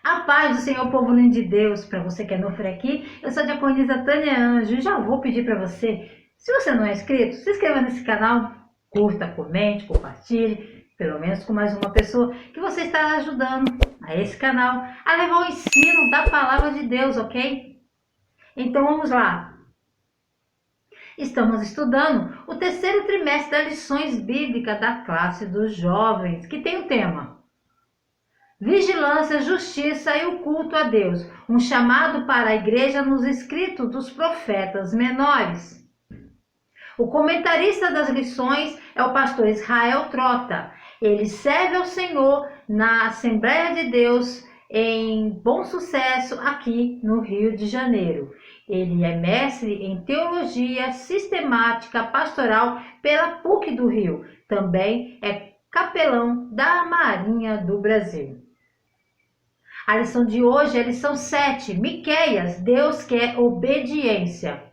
A paz do Senhor, povo lindo de Deus, para você que é novo por aqui, eu sou a diaconisa Tânia Anjo e já vou pedir para você, se você não é inscrito, se inscreva nesse canal, curta, comente, compartilhe, pelo menos com mais uma pessoa que você está ajudando a esse canal a levar o ensino da palavra de Deus, ok? Então vamos lá. Estamos estudando o terceiro trimestre das lições bíblicas da classe dos jovens, que tem o tema Vigilância, Justiça e o Culto a Deus, um chamado para a igreja nos escritos dos profetas menores. O comentarista das lições é o pastor Israel Trota. Ele serve ao Senhor na Assembleia de Deus em Bom Sucesso, aqui no Rio de Janeiro. Ele é mestre em Teologia Sistemática Pastoral pela PUC do Rio. Também é capelão da Marinha do Brasil. A lição de hoje é a lição 7, Miqueias, Deus quer obediência.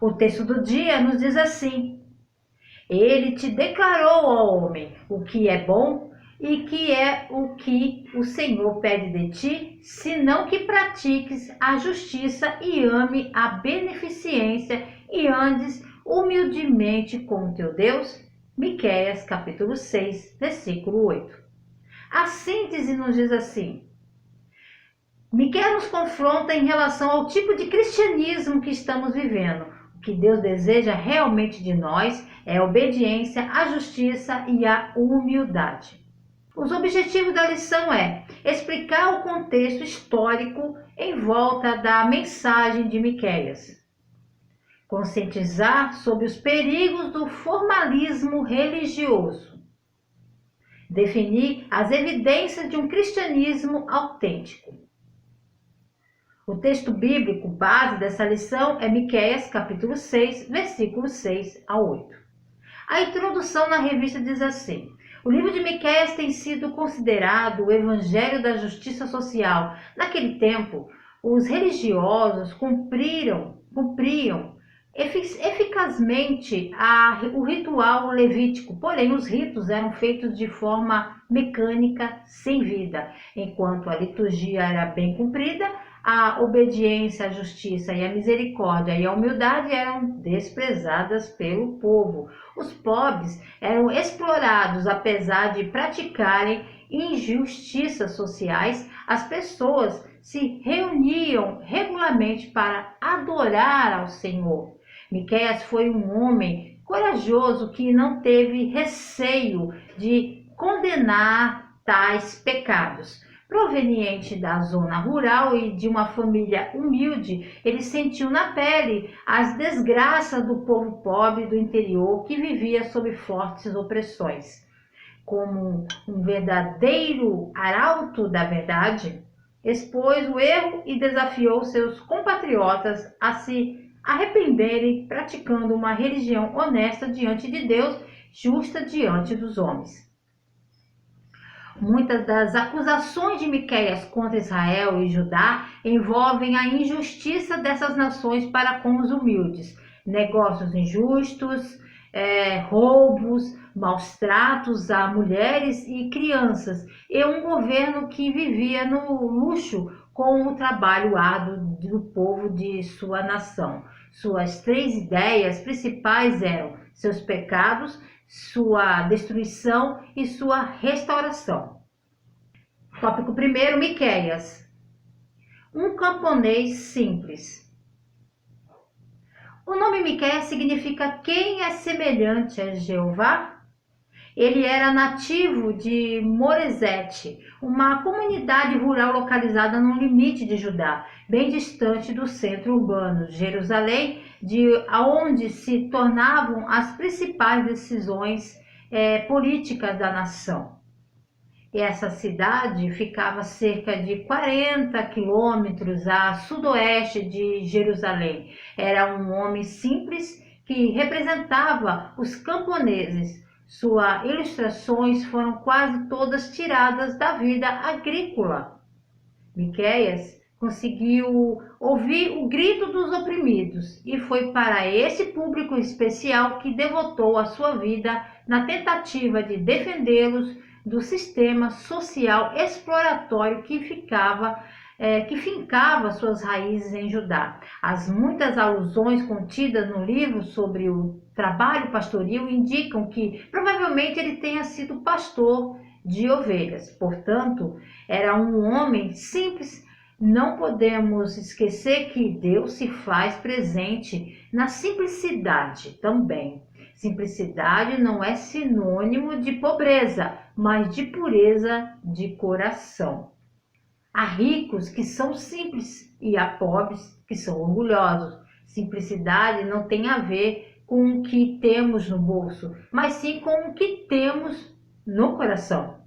O texto do dia nos diz assim: Ele te declarou, ó homem, o que é bom e que é o que o Senhor pede de ti, senão que pratiques a justiça e ame a beneficência e andes humildemente com teu Deus. Miqueias, capítulo 6, versículo 8. A síntese nos diz assim: Miqueias nos confronta em relação ao tipo de cristianismo que estamos vivendo. O que Deus deseja realmente de nós é a obediência, a justiça e a humildade. Os objetivos da lição é explicar o contexto histórico em volta da mensagem de Miqueias, conscientizar sobre os perigos do formalismo religioso, definir as evidências de um cristianismo autêntico. O texto bíblico base dessa lição é Miqueias, capítulo 6, versículos 6 a 8. A introdução na revista diz assim: o livro de Miqueias tem sido considerado o evangelho da justiça social. Naquele tempo, os religiosos cumpriam eficazmente o ritual levítico, porém os ritos eram feitos de forma mecânica, sem vida. Enquanto a liturgia era bem cumprida, a obediência, a justiça e a misericórdia e a humildade eram desprezadas pelo povo. Os pobres eram explorados, apesar de praticarem injustiças sociais. As pessoas se reuniam regularmente para adorar ao Senhor. Miqueias foi um homem corajoso que não teve receio de condenar tais pecados. Proveniente da zona rural e de uma família humilde, ele sentiu na pele as desgraças do povo pobre do interior que vivia sob fortes opressões. Como um verdadeiro arauto da verdade, expôs o erro e desafiou seus compatriotas a se arrependerem, praticando uma religião honesta diante de Deus, justa diante dos homens. Muitas das acusações de Miqueias contra Israel e Judá envolvem a injustiça dessas nações para com os humildes, negócios injustos, roubos, maus tratos a mulheres e crianças, e um governo que vivia no luxo com o trabalho árduo do povo de sua nação. Suas três ideias principais eram seus pecados, sua destruição e sua restauração. Tópico 1, Miqueias. Um camponês simples. O nome Miqueias significa quem é semelhante a Jeová. Ele era nativo de Moresete, uma comunidade rural localizada no limite de Judá, bem distante do centro urbano, Jerusalém, de onde se tornavam as principais decisões políticas da nação. Essa cidade ficava a cerca de 40 quilômetros a sudoeste de Jerusalém. Era um homem simples que representava os camponeses. Suas ilustrações foram quase todas tiradas da vida agrícola. Miqueias conseguiu ouvir o grito dos oprimidos e foi para esse público especial que devotou a sua vida na tentativa de defendê-los do sistema social exploratório que fincava suas raízes em Judá. As muitas alusões contidas no livro sobre o trabalho pastoril indicam que provavelmente ele tenha sido pastor de ovelhas. Portanto, era um homem simples. Não podemos esquecer que Deus se faz presente na simplicidade também. Simplicidade não é sinônimo de pobreza, mas de pureza de coração. Há ricos que são simples e há pobres que são orgulhosos. Simplicidade não tem a ver com o que temos no bolso, mas sim com o que temos no coração.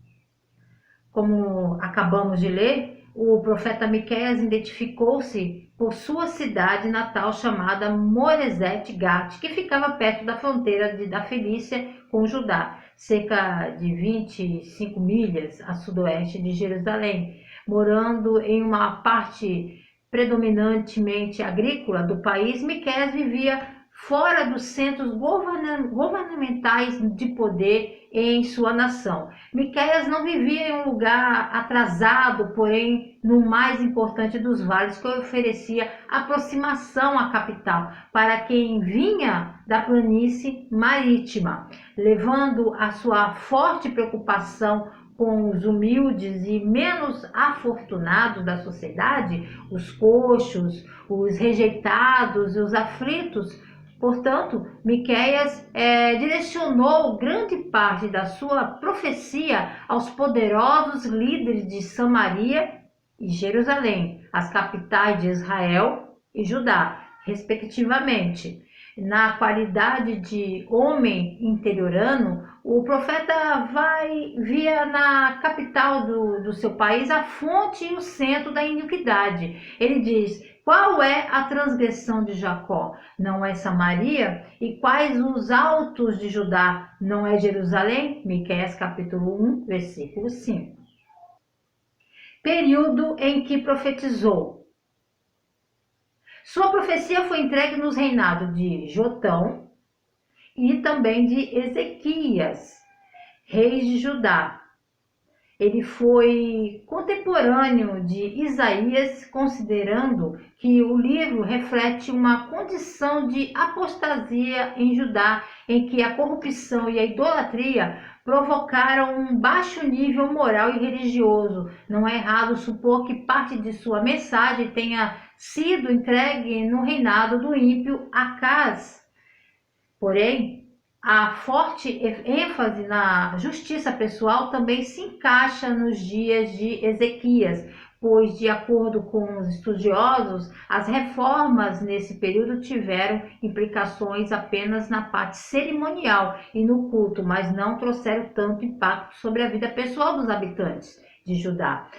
Como acabamos de ler, o profeta Miqueias identificou-se por sua cidade natal chamada Moreset-Gat, que ficava perto da fronteira da Felícia com Judá, cerca de 25 milhas a sudoeste de Jerusalém. Morando em uma parte predominantemente agrícola do país, Miqueias vivia fora dos centros governamentais de poder em sua nação. Miqueias não vivia em um lugar atrasado, porém no mais importante dos vales, que oferecia aproximação à capital para quem vinha da planície marítima, levando a sua forte preocupação com os humildes e menos afortunados da sociedade, os coxos, os rejeitados e os aflitos. Portanto, Miqueias direcionou grande parte da sua profecia aos poderosos líderes de Samaria e Jerusalém, as capitais de Israel e Judá, respectivamente. Na qualidade de homem interiorano, o profeta via na capital do seu país a fonte e o centro da iniquidade. Ele diz: qual é a transgressão de Jacó? Não é Samaria? E quais os altos de Judá? Não é Jerusalém? Miqueias capítulo 1, versículo 5. Período em que profetizou. Sua profecia foi entregue nos reinados de Jotão e também de Ezequias, reis de Judá. Ele foi contemporâneo de Isaías, considerando que o livro reflete uma condição de apostasia em Judá, em que a corrupção e a idolatria provocaram um baixo nível moral e religioso. Não é errado supor que parte de sua mensagem tenha sido entregue no reinado do ímpio Acaz. Porém, a forte ênfase na justiça pessoal também se encaixa nos dias de Ezequias, pois, de acordo com os estudiosos, as reformas nesse período tiveram implicações apenas na parte cerimonial e no culto, mas não trouxeram tanto impacto sobre a vida pessoal dos habitantes de Judá.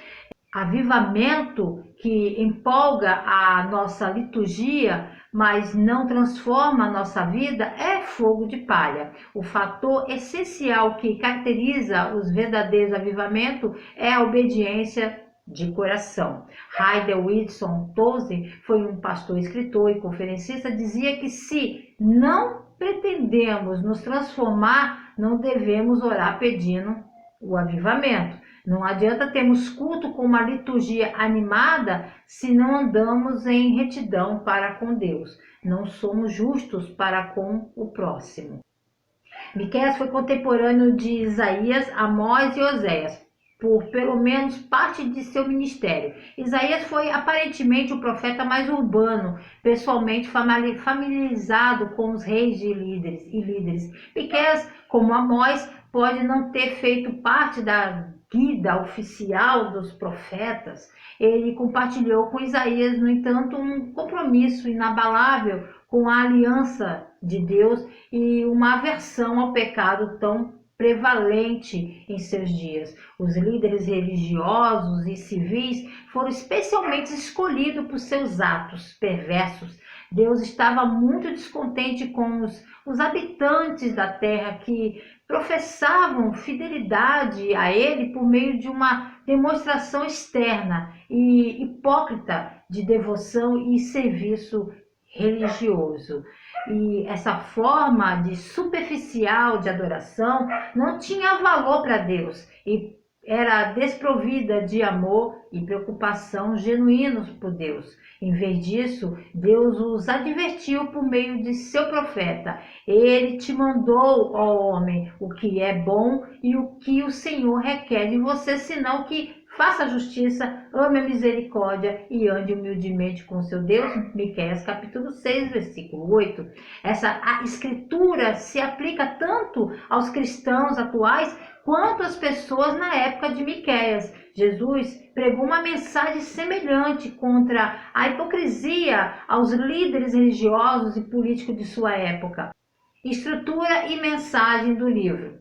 Avivamento que empolga a nossa liturgia, mas não transforma a nossa vida, é fogo de palha. O fator essencial que caracteriza os verdadeiros avivamentos é a obediência de coração. Hayden Whitson Tozer foi um pastor, escritor e conferencista, dizia que se não pretendemos nos transformar, não devemos orar pedindo o avivamento. Não adianta termos culto com uma liturgia animada se não andamos em retidão para com Deus. Não somos justos para com o próximo. Miqueias foi contemporâneo de Isaías, Amós e Oséias, por pelo menos parte de seu ministério. Isaías foi aparentemente o profeta mais urbano, pessoalmente familiarizado com os reis e líderes. Miqueias, como Amós, pode não ter feito parte da guia oficial dos profetas. Ele compartilhou com Isaías, no entanto, um compromisso inabalável com a aliança de Deus e uma aversão ao pecado tão prevalente em seus dias. Os líderes religiosos e civis foram especialmente escolhidos por seus atos perversos. Deus estava muito descontente com os habitantes da terra que professavam fidelidade a ele por meio de uma demonstração externa e hipócrita de devoção e serviço religioso. E essa forma de superficial de adoração não tinha valor para Deus e era desprovida de amor e preocupação genuínos por Deus. Em vez disso, Deus os advertiu por meio de seu profeta. Ele te mandou, ó homem, o que é bom e o que o Senhor requer de você, senão que faça a justiça, ame a misericórdia e ande humildemente com seu Deus. Miqueias capítulo 6, versículo 8. A escritura se aplica tanto aos cristãos atuais quanto às pessoas na época de Miqueias. Jesus pregou uma mensagem semelhante contra a hipocrisia aos líderes religiosos e políticos de sua época. Estrutura e mensagem do livro.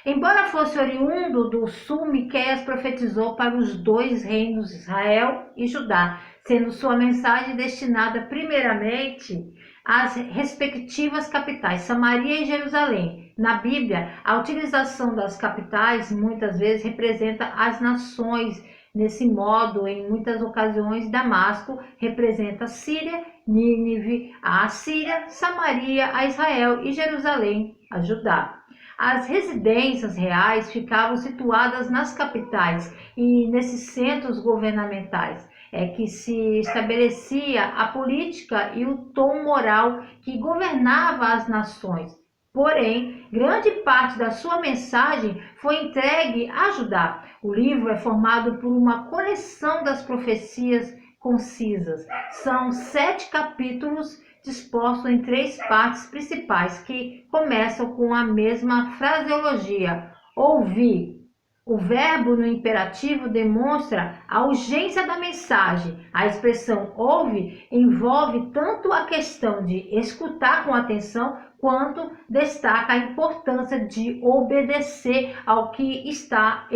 Embora fosse oriundo do sul, Miqueias profetizou para os dois reinos, Israel e Judá, sendo sua mensagem destinada primeiramente às respectivas capitais, Samaria e Jerusalém. Na Bíblia, a utilização das capitais muitas vezes representa as nações. Nesse modo, em muitas ocasiões, Damasco representa Síria, Nínive, a Assíria, Samaria, a Israel e Jerusalém, a Judá. As residências reais ficavam situadas nas capitais e nesses centros governamentais é que se estabelecia a política e o tom moral que governava as nações. Porém, grande parte da sua mensagem foi entregue a Judá. O livro é formado por uma coleção das profecias concisas. São 7 capítulos dispostos em 3 partes principais que começam com a mesma fraseologia: ouvi. O verbo no imperativo demonstra a urgência da mensagem. A expressão ouve envolve tanto a questão de escutar com atenção, quanto destaca a importância de obedecer ao que está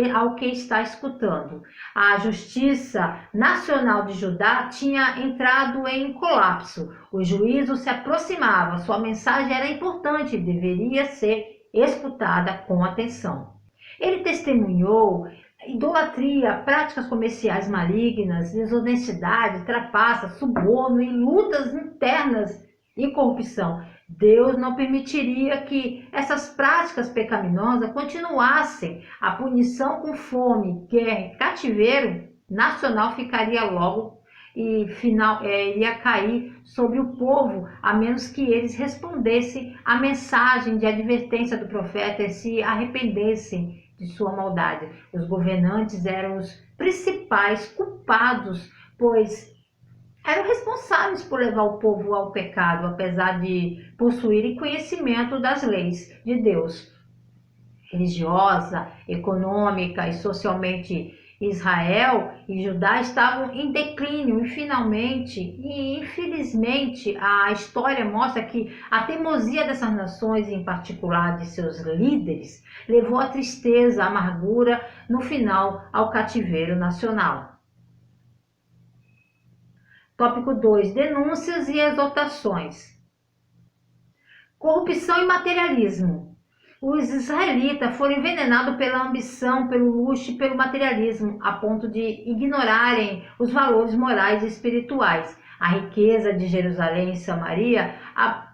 escutando. A justiça nacional de Judá tinha entrado em colapso. O juízo se aproximava. Sua mensagem era importante e deveria ser escutada com atenção. Ele testemunhou idolatria, práticas comerciais malignas, desonestidade, trapaça, suborno e lutas internas e corrupção. Deus não permitiria que essas práticas pecaminosas continuassem. A punição com fome, guerra e cativeiro nacional ficaria logo e iria cair sobre o povo, a menos que eles respondessem à mensagem de advertência do profeta e se arrependessem de sua maldade. Os governantes eram os principais culpados, pois eram responsáveis por levar o povo ao pecado, apesar de possuírem conhecimento das leis de Deus. Religiosa, econômica e socialmente, Israel e Judá estavam em declínio e finalmente e infelizmente a história mostra que a teimosia dessas nações, em particular de seus líderes, levou a tristeza, a amargura, no final ao cativeiro nacional. Tópico 2. Denúncias e exortações. Corrupção e materialismo. Os israelitas foram envenenados pela ambição, pelo luxo e pelo materialismo, a ponto de ignorarem os valores morais e espirituais. A riqueza de Jerusalém e Samaria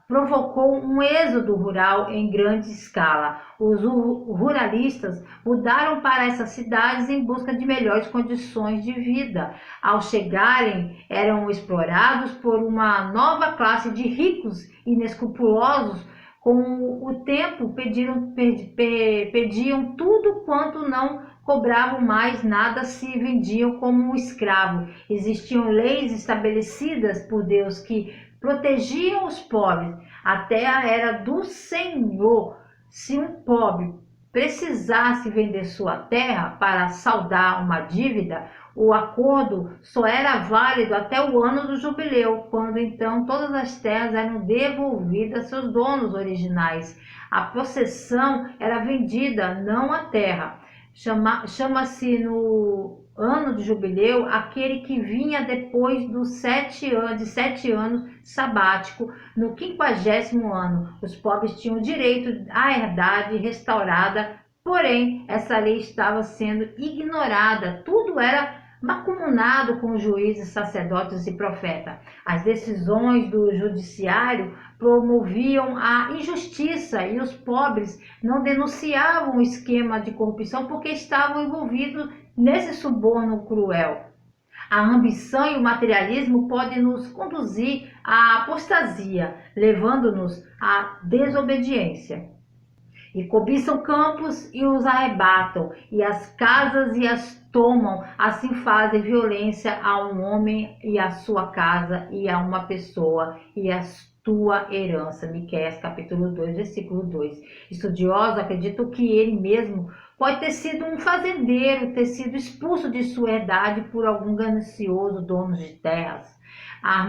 provocou um êxodo rural em grande escala. Os ruralistas mudaram para essas cidades em busca de melhores condições de vida. Ao chegarem, eram explorados por uma nova classe de ricos inescrupulosos. Com o tempo, pediam tudo quanto não cobravam mais nada, se vendiam como um escravo. Existiam leis estabelecidas por Deus que protegiam os pobres. A terra era do Senhor. Se um pobre precisasse vender sua terra para saldar uma dívida, o acordo só era válido até o ano do jubileu, quando então todas as terras eram devolvidas a seus donos originais. A possessão era vendida, não a terra. Chama-se no ano do jubileu aquele que vinha depois de 7 anos sabático. No 50º ano, os pobres tinham direito à herdade restaurada, porém essa lei estava sendo ignorada. Tudo era mancomunado com os juízes, sacerdotes e profetas. As decisões do judiciário promoviam a injustiça e os pobres não denunciavam o esquema de corrupção porque estavam envolvidos nesse suborno cruel. A ambição e o materialismo podem nos conduzir à apostasia, levando-nos à desobediência. E cobiçam campos e os arrebatam, e as casas e as tomam, assim fazem violência a um homem e a sua casa, e a uma pessoa e a tua herança. Miqueias capítulo 2, versículo 2. Estudiosos acreditam que ele mesmo pode ter sido um fazendeiro, ter sido expulso de sua herdade por algum ganancioso dono de terras. A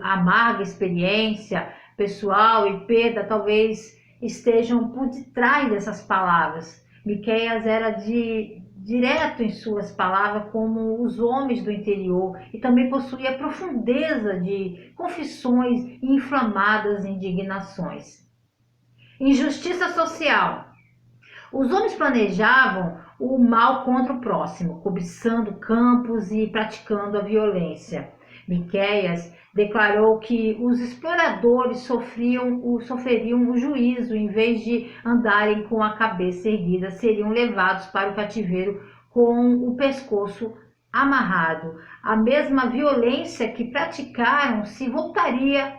amarga experiência pessoal e perda talvez estejam por detrás dessas palavras. Miqueias era direto em suas palavras como os homens do interior e também possuía profundeza de confissões e inflamadas indignações. Injustiça social. Os homens planejavam o mal contra o próximo, cobiçando campos e praticando a violência. Miqueias declarou que os exploradores sofreriam o juízo, em vez de andarem com a cabeça erguida, seriam levados para o cativeiro com o pescoço amarrado. A mesma violência que praticaram se voltaria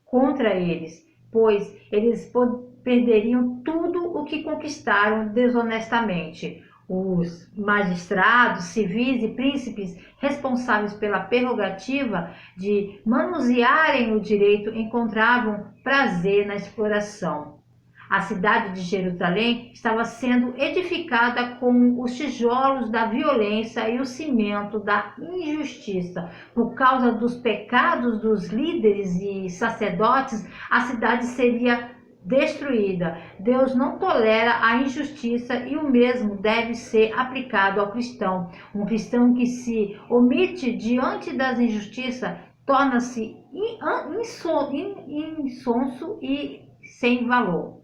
contra eles, pois eles perderiam tudo o que conquistaram desonestamente. Os magistrados, civis e príncipes responsáveis pela prerrogativa de manusearem o direito encontravam prazer na exploração. A cidade de Jerusalém estava sendo edificada com os tijolos da violência e o cimento da injustiça. Por causa dos pecados dos líderes e sacerdotes, a cidade seria destruída. Deus não tolera a injustiça e o mesmo deve ser aplicado ao cristão. Um cristão que se omite diante das injustiças torna-se insonso e sem valor.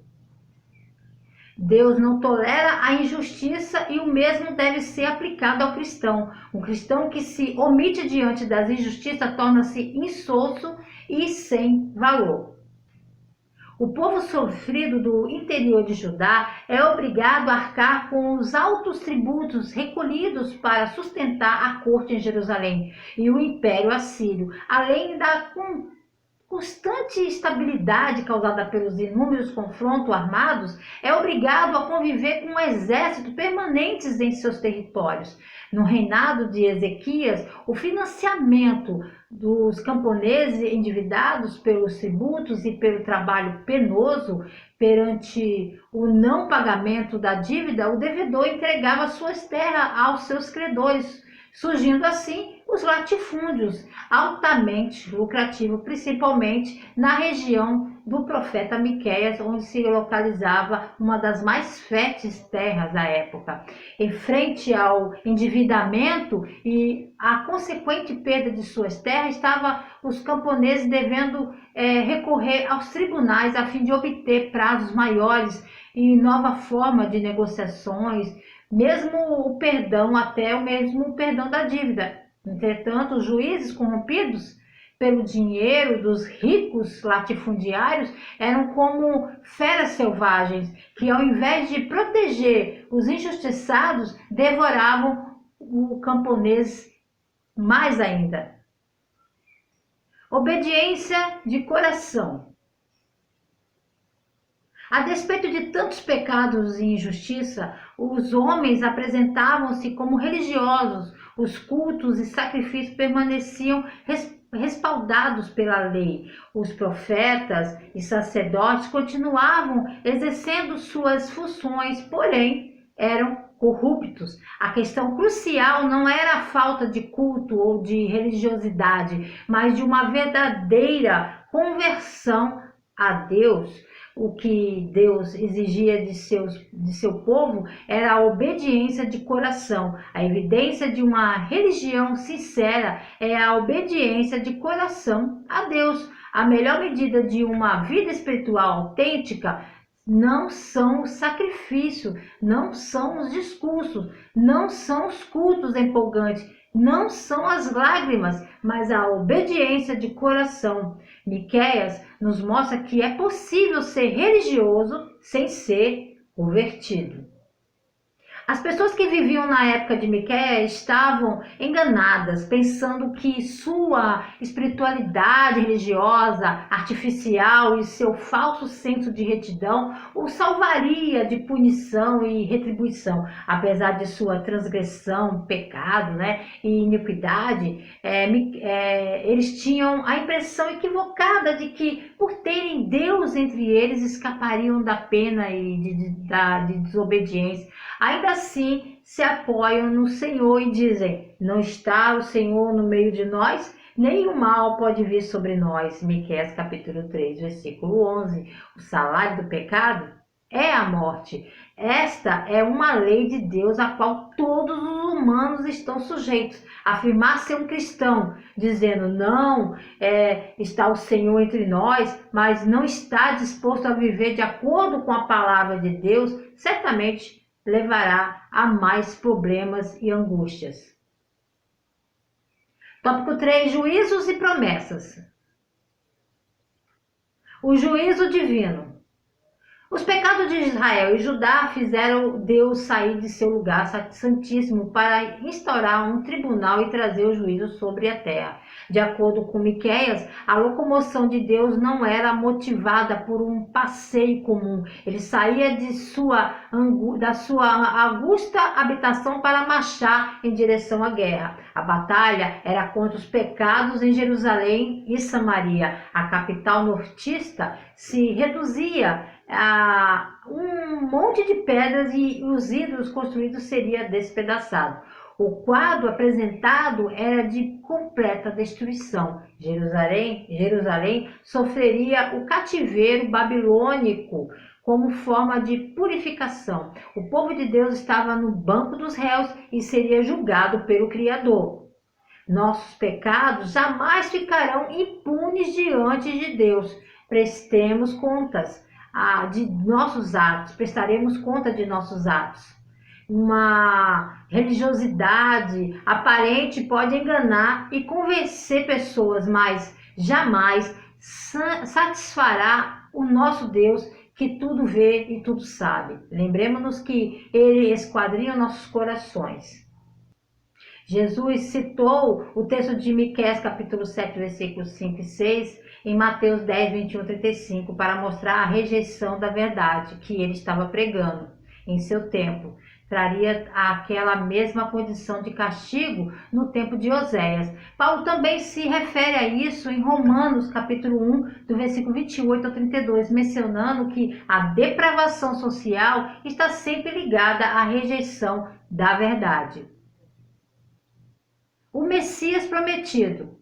Deus não tolera a injustiça e o mesmo deve ser aplicado ao cristão. Um cristão que se omite diante das injustiças torna-se insonso e sem valor. O povo sofrido do interior de Judá é obrigado a arcar com os altos tributos recolhidos para sustentar a corte em Jerusalém e o Império Assírio, além da constante instabilidade causada pelos inúmeros confrontos armados, é obrigado a conviver com um exército permanentes em seus territórios. No reinado de Ezequias, o financiamento dos camponeses endividados pelos tributos e pelo trabalho penoso perante o não pagamento da dívida, o devedor entregava suas terras aos seus credores, surgindo assim os latifúndios, altamente lucrativos, principalmente na região do profeta Miqueias, onde se localizava uma das mais férteis terras da época. Em frente ao endividamento e a consequente perda de suas terras, estavam os camponeses devendo recorrer aos tribunais a fim de obter prazos maiores e nova forma de negociações, mesmo o perdão, até o mesmo perdão da dívida. Entretanto, os juízes corrompidos pelo dinheiro dos ricos latifundiários eram como feras selvagens que, ao invés de proteger os injustiçados, devoravam o camponês mais ainda. Obediência de coração. A despeito de tantos pecados e injustiça, os homens apresentavam-se como religiosos. Os cultos e sacrifícios permaneciam respaldados pela lei. Os profetas e sacerdotes continuavam exercendo suas funções, porém eram corruptos. A questão crucial não era a falta de culto ou de religiosidade, mas de uma verdadeira conversão a Deus. O que Deus exigia de seu povo era a obediência de coração. A evidência de uma religião sincera é a obediência de coração a Deus. A melhor medida de uma vida espiritual autêntica não são os sacrifícios, não são os discursos, não são os cultos empolgantes não são as lágrimas, mas a obediência de coração. Miqueias nos mostra que é possível ser religioso sem ser convertido. As pessoas que viviam na época de Miqueias estavam enganadas, pensando que sua espiritualidade religiosa artificial e seu falso senso de retidão o salvaria de punição e retribuição. Apesar de sua transgressão, pecado, e iniquidade, eles tinham a impressão equivocada de que, por terem Deus entre eles, escapariam da pena e de desobediência. Ainda assim, se apoiam no Senhor e dizem: não está o Senhor no meio de nós? Nem o mal pode vir sobre nós. Miqueias capítulo 3, versículo 11. O salário do pecado é a morte. Esta é uma lei de Deus a qual todos os humanos estão sujeitos. Afirmar ser um cristão, dizendo não, está o Senhor entre nós, mas não está disposto a viver de acordo com a palavra de Deus, certamente levará a mais problemas e angústias. Tópico 3. Juízos e promessas. O juízo divino. Os pecados de Israel e Judá fizeram Deus sair de seu lugar santíssimo para instaurar um tribunal e trazer o juízo sobre a terra. De acordo com Miqueias, a locomoção de Deus não era motivada por um passeio comum. Ele saía da sua augusta habitação para marchar em direção à guerra. A batalha era contra os pecados em Jerusalém e Samaria. A capital nortista se reduzia a um monte de pedras e os ídolos construídos seria despedaçado. O quadro apresentado era de completa destruição. Jerusalém sofreria o cativeiro babilônico como forma de purificação. O povo de Deus estava no banco dos réus e seria julgado pelo Criador. Nossos pecados jamais ficarão impunes diante de Deus. Prestaremos conta de nossos atos. Uma religiosidade aparente pode enganar e convencer pessoas, mas jamais satisfará o nosso Deus, que tudo vê e tudo sabe. Lembremos-nos que Ele esquadrinha nossos corações. Jesus citou o texto de Miqueias capítulo 7, versículos 5 e 6, em Mateus 10, 21 e 35, para mostrar a rejeição da verdade que ele estava pregando em seu tempo. Traria aquela mesma condição de castigo no tempo de Oséias. Paulo também se refere a isso em Romanos capítulo 1, do versículo 28 ao 32, mencionando que a depravação social está sempre ligada à rejeição da verdade. O Messias prometido.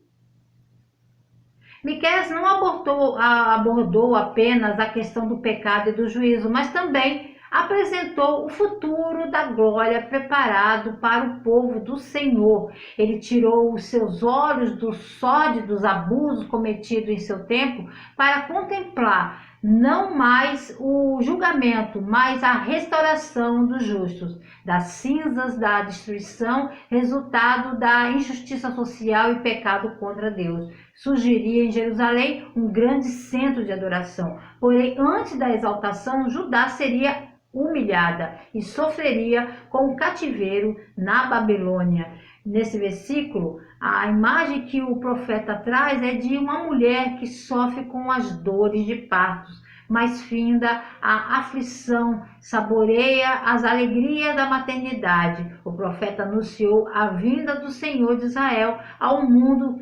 Miqueias não abordou apenas a questão do pecado e do juízo, mas também apresentou o futuro da glória preparado para o povo do Senhor. Ele tirou os seus olhos dos sórdidos abusos cometidos em seu tempo para contemplar não mais o julgamento, mas a restauração dos justos, das cinzas da destruição, resultado da injustiça social e pecado contra Deus. Surgiria em Jerusalém um grande centro de adoração. Porém, antes da exaltação, Judá seria humilhada e sofreria com o cativeiro na Babilônia. Nesse versículo, a imagem que o profeta traz é de uma mulher que sofre com as dores de partos, mas finda a aflição, saboreia as alegrias da maternidade. O profeta anunciou a vinda do Senhor de Israel ao mundo,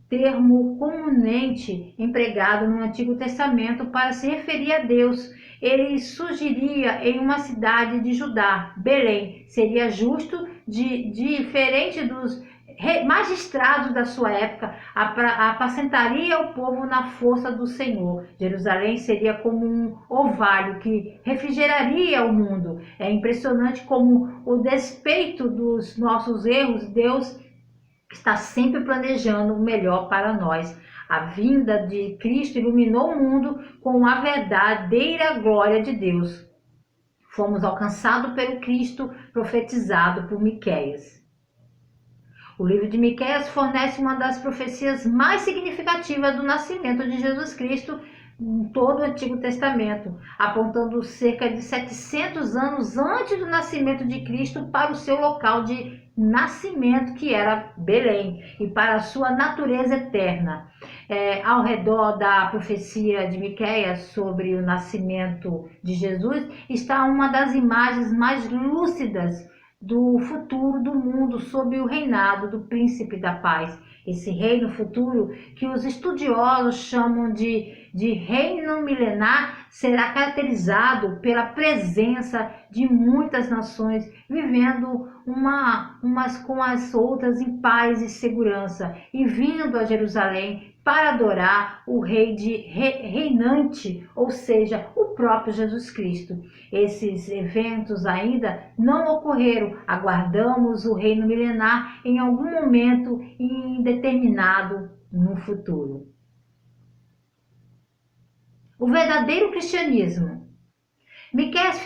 termo comumente empregado no Antigo Testamento para se referir a Deus. Ele surgiria em uma cidade de Judá, Belém. Seria justo, diferente dos magistrados da sua época, apacentaria o povo na força do Senhor. Jerusalém seria como um orvalho que refrigeraria o mundo. É impressionante como, o despeito dos nossos erros, Deus está sempre planejando o melhor para nós. A vinda de Cristo iluminou o mundo com a verdadeira glória de Deus. Fomos alcançados pelo Cristo profetizado por Miqueias. O livro de Miqueias fornece uma das profecias mais significativas do nascimento de Jesus Cristo em todo o Antigo Testamento, apontando cerca de 700 anos antes do nascimento de Cristo para o seu local de nascimento, que era Belém, e para a sua natureza eterna. Ao redor da profecia de Miqueias sobre o nascimento de Jesus está uma das imagens mais lúcidas do futuro do mundo sob o reinado do Príncipe da Paz. Esse reino futuro, que os estudiosos chamam de reino milenar, será caracterizado pela presença de muitas nações vivendo umas com as outras em paz e segurança, e vindo a Jerusalém para adorar o rei reinante, ou seja, o próprio Jesus Cristo. Esses eventos ainda não ocorreram. Aguardamos o reino milenar em algum momento indeterminado no futuro. O verdadeiro cristianismo. Miqueias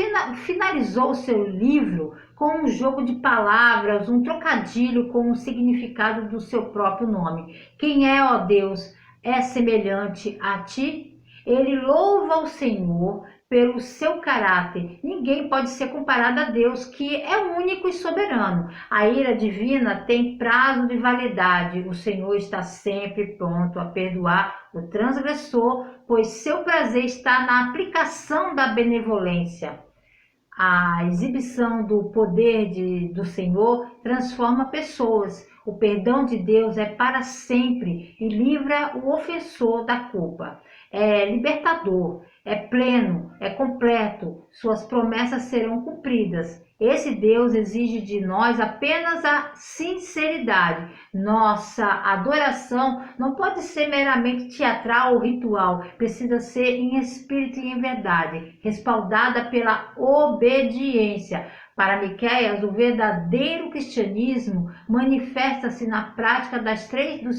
finalizou seu livro com um jogo de palavras, um trocadilho com o significado do seu próprio nome. Quem é, ó Deus, é semelhante a ti? Ele louva o Senhor pelo seu caráter. Ninguém pode ser comparado a Deus, que é único e soberano. A ira divina tem prazo de validade. O Senhor está sempre pronto a perdoar o transgressor, pois seu prazer está na aplicação da benevolência. A exibição do poder do Senhor transforma pessoas. O perdão de Deus é para sempre e livra o ofensor da culpa. É libertador, é pleno, é completo. Suas promessas serão cumpridas. Esse Deus exige de nós apenas a sinceridade. Nossa adoração não pode ser meramente teatral ou ritual. Precisa ser em espírito e em verdade, respaldada pela obediência. Para Miqueias, o verdadeiro cristianismo manifesta-se na prática dos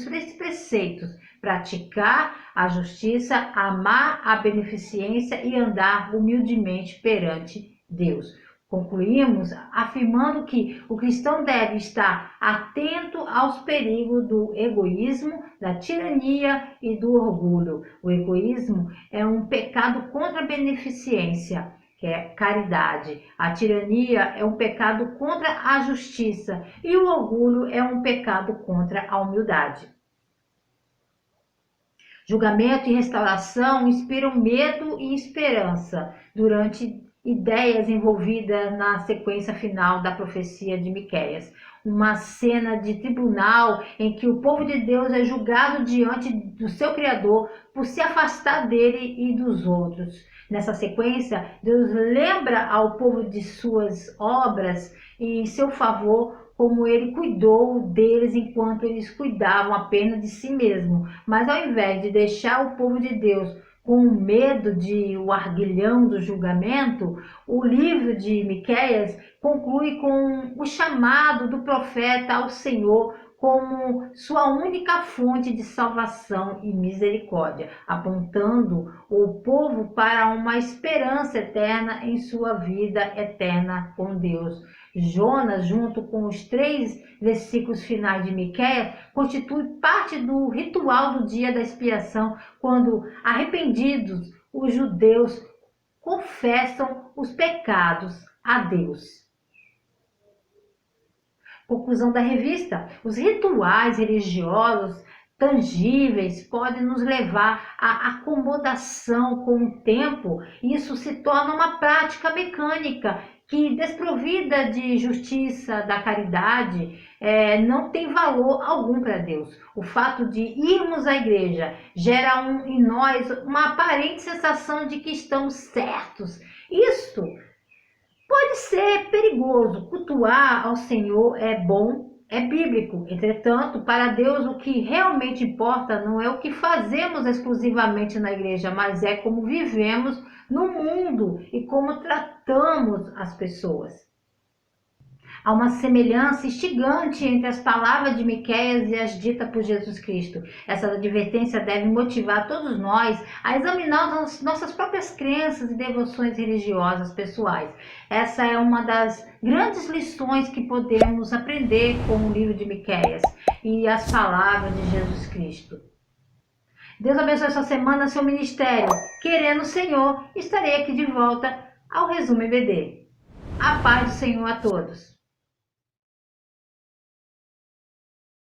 três preceitos: praticar a justiça, amar a beneficência e andar humildemente perante Deus. Concluímos afirmando que o cristão deve estar atento aos perigos do egoísmo, da tirania e do orgulho. O egoísmo é um pecado contra a beneficência, que é caridade. A tirania é um pecado contra a justiça e o orgulho é um pecado contra a humildade. Julgamento e restauração inspiram medo e esperança durante ideias envolvidas na sequência final da profecia de Miqueias. Uma cena de tribunal em que o povo de Deus é julgado diante do seu Criador por se afastar dele e dos outros. Nessa sequência, Deus lembra ao povo de suas obras e em seu favor, como ele cuidou deles enquanto eles cuidavam apenas de si mesmo. Mas ao invés de deixar o povo de Deus com medo de o arguilhão do julgamento, o livro de Miqueias conclui com o chamado do profeta ao Senhor como sua única fonte de salvação e misericórdia, apontando o povo para uma esperança eterna em sua vida eterna com Deus. Jonas, junto com os 3 versículos finais de Miqueias, constitui parte do ritual do dia da expiação, quando, arrependidos, os judeus confessam os pecados a Deus. Conclusão da revista: os rituais religiosos tangíveis podem nos levar à acomodação com o tempo. Isso se torna uma prática mecânica que, desprovida de justiça, da caridade, não tem valor algum para Deus. O fato de irmos à igreja gera em nós uma aparente sensação de que estamos certos. Isso pode ser perigoso. Cultuar ao Senhor é bom, é bíblico. Entretanto, para Deus o que realmente importa não é o que fazemos exclusivamente na igreja, mas é como vivemos no mundo e como tratamos as pessoas. Há uma semelhança instigante entre as palavras de Miqueias e as ditas por Jesus Cristo. Essa advertência deve motivar todos nós a examinar as nossas próprias crenças e devoções religiosas pessoais. Essa é uma das grandes lições que podemos aprender com o livro de Miqueias e as palavras de Jesus Cristo. Deus abençoe essa semana, seu ministério. Querendo o Senhor, estarei aqui de volta ao Resumo EBD. A paz do Senhor a todos.